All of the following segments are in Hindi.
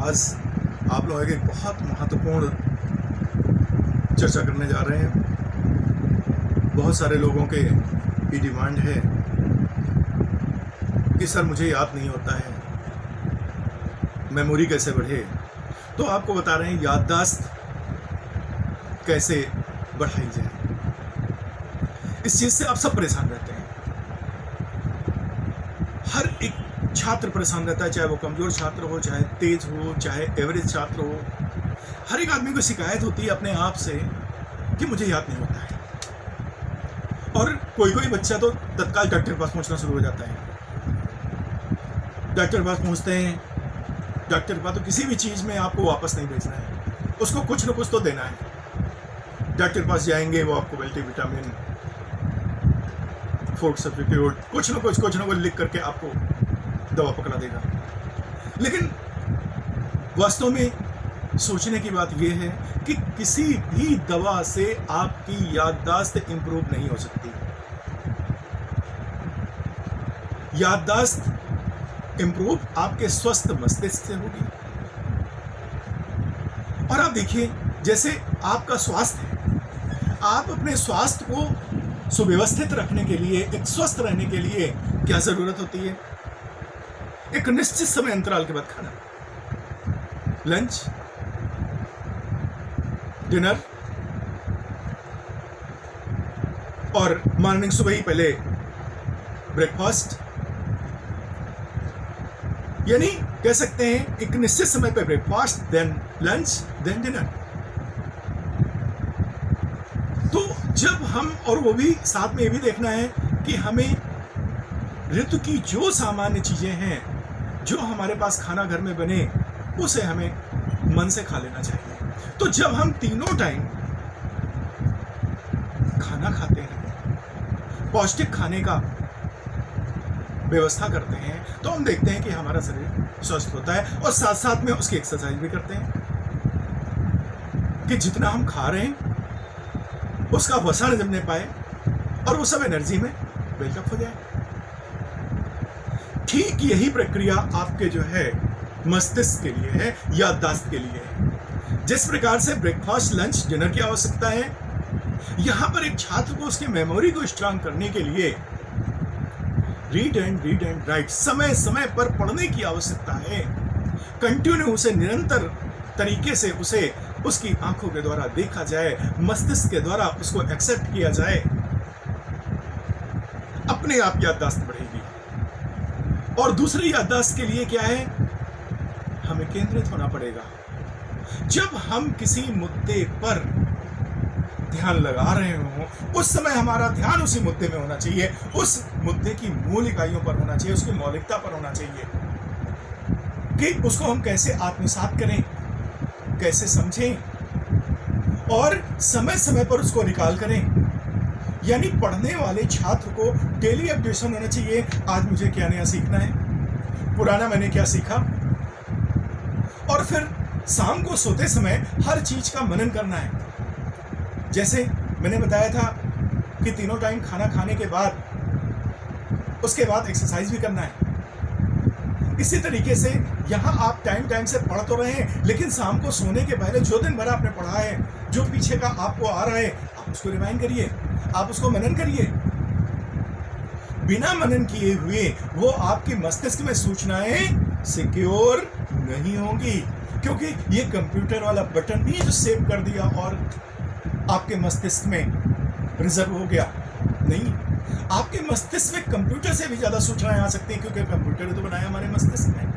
आज आप लोग एक बहुत महत्वपूर्ण चर्चा करने जा रहे हैं। बहुत सारे लोगों के ये डिमांड है कि सर मुझे याद नहीं होता है, मेमोरी कैसे बढ़े। तो आपको बता रहे हैं याददाश्त कैसे बढ़ाई जाए। इस चीज़ से आप सब परेशान रहते हैं। हर एक छात्र परेशान रहता है, चाहे वो कमजोर छात्र हो, चाहे तेज हो, चाहे एवरेज छात्र हो। हर एक आदमी को शिकायत होती है अपने आप से कि मुझे याद नहीं होता है। और कोई कोई बच्चा तो तत्काल डॉक्टर के पास पहुंचना शुरू हो जाता है। डॉक्टर के पास पहुंचते हैं, डॉक्टर के पास तो किसी भी चीज़ में आपको वापस नहीं भेजना है, उसको कुछ न कुछ तो देना है। डॉक्टर के पास जाएंगे, वो आपको मल्टीविटामिन, फूड सब्स्टिट्यूट, कुछ न कुछ लिख करके आपको दवा पकड़ा देगा। लेकिन वास्तव में सोचने की बात यह है कि किसी भी दवा से आपकी याददाश्त इंप्रूव नहीं हो सकती। याददाश्त इंप्रूव आपके स्वस्थ मस्तिष्क से होगी। और आप देखिए, जैसे आपका स्वास्थ्य है, आप अपने स्वास्थ्य को सुव्यवस्थित रखने के लिए, एक स्वस्थ रहने के लिए क्या जरूरत होती है? एक निश्चित समय अंतराल के बाद खाना, लंच, डिनर और मॉर्निंग सुबह ही पहले ब्रेकफास्ट। यानी कह सकते हैं एक निश्चित समय पे breakfast, then lunch, then dinner. तो जब हम, और वो भी साथ में ये भी देखना है कि हमें ऋतु की जो सामान्य चीजें हैं, जो हमारे पास खाना घर में बने, उसे हमें मन से खा लेना चाहिए। तो जब हम तीनों टाइम खाना खाते हैं, पौष्टिक खाने का व्यवस्था करते हैं, तो हम देखते हैं कि हमारा शरीर स्वस्थ होता है। और साथ साथ में उसकी एक्सरसाइज भी करते हैं कि जितना हम खा रहे हैं उसका वसा न जमने पाए और वो सब एनर्जी में बिल्डअप हो जाए। ठीक यही प्रक्रिया आपके जो है मस्तिष्क के लिए है, याददाश्त के लिए है। जिस प्रकार से ब्रेकफास्ट, लंच, डिनर की आवश्यकता है, यहां पर एक छात्र को उसकी मेमोरी को स्ट्रांग करने के लिए रीड एंड राइट, समय समय पर पढ़ने की आवश्यकता है। कंटिन्यू उसे निरंतर तरीके से उसे उसकी आंखों के द्वारा देखा जाए, मस्तिष्क के द्वारा उसको एक्सेप्ट किया जाए, अपने आप याददाश्त बढ़ेगी। और दूसरी याददाश्त के लिए क्या है? हमें केंद्रित होना पड़ेगा। जब हम किसी मुद्दे पर ध्यान लगा रहे हो, उस समय हमारा ध्यान उसी मुद्दे में होना चाहिए, उस मुद्दे की मूल इकाइयों पर होना चाहिए, उसकी मौलिकता पर होना चाहिए कि उसको हम कैसे आत्मसात करें, कैसे समझें और समय समय पर उसको रिकॉल करें। यानी पढ़ने वाले छात्र को डेली अपडेशन होना चाहिए। आज मुझे क्या नया सीखना है, पुराना मैंने क्या सीखा। और फिर शाम को सोते समय हर चीज का मनन करना है। जैसे मैंने बताया था कि तीनों टाइम खाना खाने के बाद, उसके बाद एक्सरसाइज भी करना है। इसी तरीके से यहाँ आप टाइम टाइम से पढ़ तो रहे हैं, लेकिन शाम को सोने के पहले जो दिन भर आपने पढ़ा है, जो पीछे का आपको आ रहा है, आप उसको रिवाइंड करिए, आप उसको मनन करिए। बिना मनन किए हुए वो आपके मस्तिष्क में सूचनाएं सिक्योर नहीं होंगी, क्योंकि ये कंप्यूटर वाला बटन नहीं है जो सेव कर दिया और आपके मस्तिष्क में रिजर्व हो गया। नहीं, आपके मस्तिष्क में कंप्यूटर से भी ज्यादा सूचनाएं आ सकती हैं, क्योंकि कंप्यूटर ने तो बनाया हमारे मस्तिष्क में।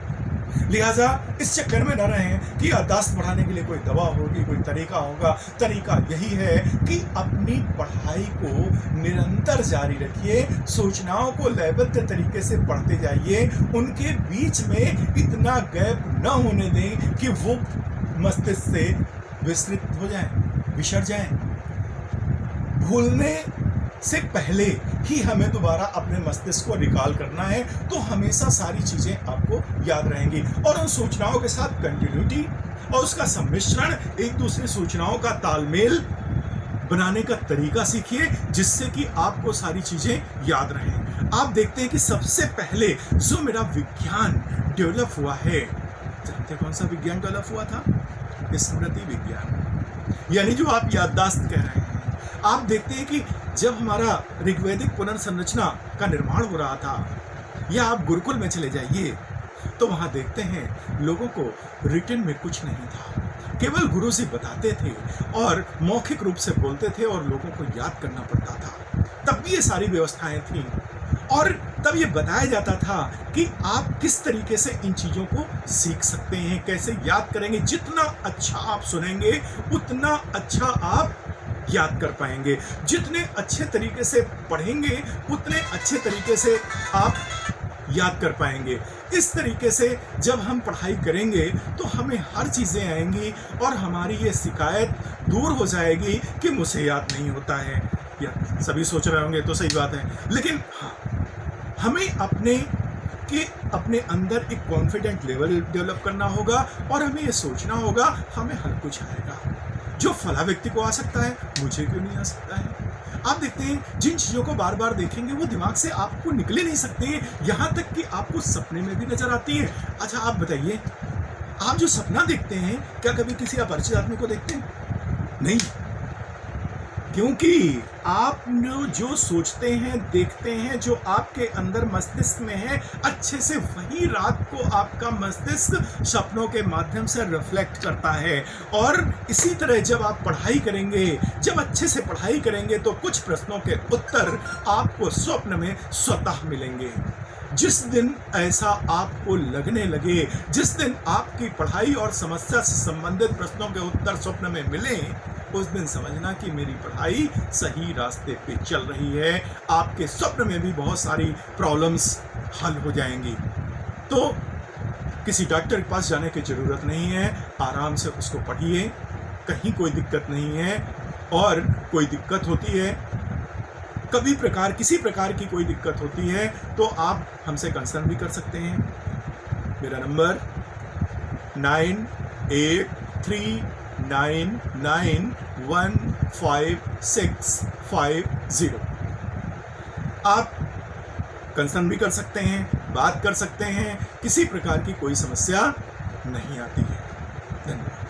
लिहाजा इस चक्कर में न रहें कि याददाश्त बढ़ाने के लिए कोई दवा होगी, कोई तरीका होगा। तरीका यही है कि अपनी पढ़ाई को निरंतर जारी रखिए, सूचनाओं को लयबद्ध तरीके से पढ़ते जाइए, उनके बीच में इतना गैप न होने दें कि वो मस्तिष्क से विस्तृत हो जाए, बिछड़ जाए। भूलने से पहले ही हमें दोबारा अपने मस्तिष्क को रिकॉल करना है, तो हमेशा सारी चीजें आपको याद रहेंगी। और उन सूचनाओं के साथ कंटिन्यूटी और उसका सम्मिश्रण, एक दूसरी सूचनाओं का तालमेल बनाने का तरीका सीखिए, जिससे कि आपको सारी चीजें याद रहें। आप देखते हैं कि सबसे पहले जो मेरा विज्ञान डेवलप हुआ है जानते कौन सा विज्ञान डेवलप हुआ था? स्मृति विज्ञान। यानी जो आप याददाश्त कह रहे हैं, आप देखते हैं कि जब हमारा ऋग्वैदिक पुनर्संरचना का निर्माण हो रहा था, या आप गुरुकुल में चले जाइए तो वहां देखते हैं लोगों को रिटन में कुछ नहीं था, केवल गुरुजी बताते थे और मौखिक रूप से बोलते थे और लोगों को याद करना पड़ता था। तब भी ये सारी व्यवस्थाएं थीं और तब ये बताया जाता था कि आप किस तरीके से इन चीज़ों को सीख सकते हैं, कैसे याद करेंगे। जितना अच्छा आप सुनेंगे उतना अच्छा आप याद कर पाएंगे, जितने अच्छे तरीके से पढ़ेंगे उतने अच्छे तरीके से आप याद कर पाएंगे। इस तरीके से जब हम पढ़ाई करेंगे तो हमें हर चीज़ें आएंगी और हमारी ये शिकायत दूर हो जाएगी कि मुझे याद नहीं होता है। या सभी सोच रहे होंगे तो सही बात है, लेकिन हाँ, हमें अपने अंदर एक कॉन्फिडेंट लेवल डेवलप करना होगा और हमें ये सोचना होगा हमें हर कुछ आएगा। जो फला व्यक्ति को आ सकता है मुझे क्यों नहीं आ सकता है? आप देखते हैं जिन चीज़ों को बार बार देखेंगे वो दिमाग से आपको निकले नहीं सकते, यहाँ तक कि आपको सपने में भी नजर आती है। अच्छा आप बताइए, आप जो सपना देखते हैं क्या कभी किसी अपरिचित आदमी को देखते हैं? नहीं, क्योंकि आप जो सोचते हैं, देखते हैं, जो आपके अंदर मस्तिष्क में है, अच्छे से वही रात को आपका मस्तिष्क सपनों के माध्यम से रिफ्लेक्ट करता है। और इसी तरह जब आप पढ़ाई करेंगे, जब अच्छे से पढ़ाई करेंगे तो कुछ प्रश्नों के उत्तर आपको स्वप्न में स्वतः मिलेंगे। जिस दिन ऐसा आपको लगने लगे, जिस दिन आपकी पढ़ाई और समस्या से संबंधित प्रश्नों के उत्तर स्वप्न में मिले, उस दिन समझना कि मेरी पढ़ाई सही रास्ते पे चल रही है। आपके स्वप्न में भी बहुत सारी प्रॉब्लम्स हल हो जाएंगी। तो किसी डॉक्टर के पास जाने की ज़रूरत नहीं है, आराम से उसको पढ़िए, कहीं कोई दिक्कत नहीं है। और कोई दिक्कत होती है, किसी प्रकार की कोई दिक्कत होती है तो आप हमसे कंसर्न भी कर सकते हैं। मेरा नंबर 9883991550। आप कंसर्न भी कर सकते हैं, बात कर सकते हैं, किसी प्रकार की कोई समस्या नहीं आती है। धन्यवाद।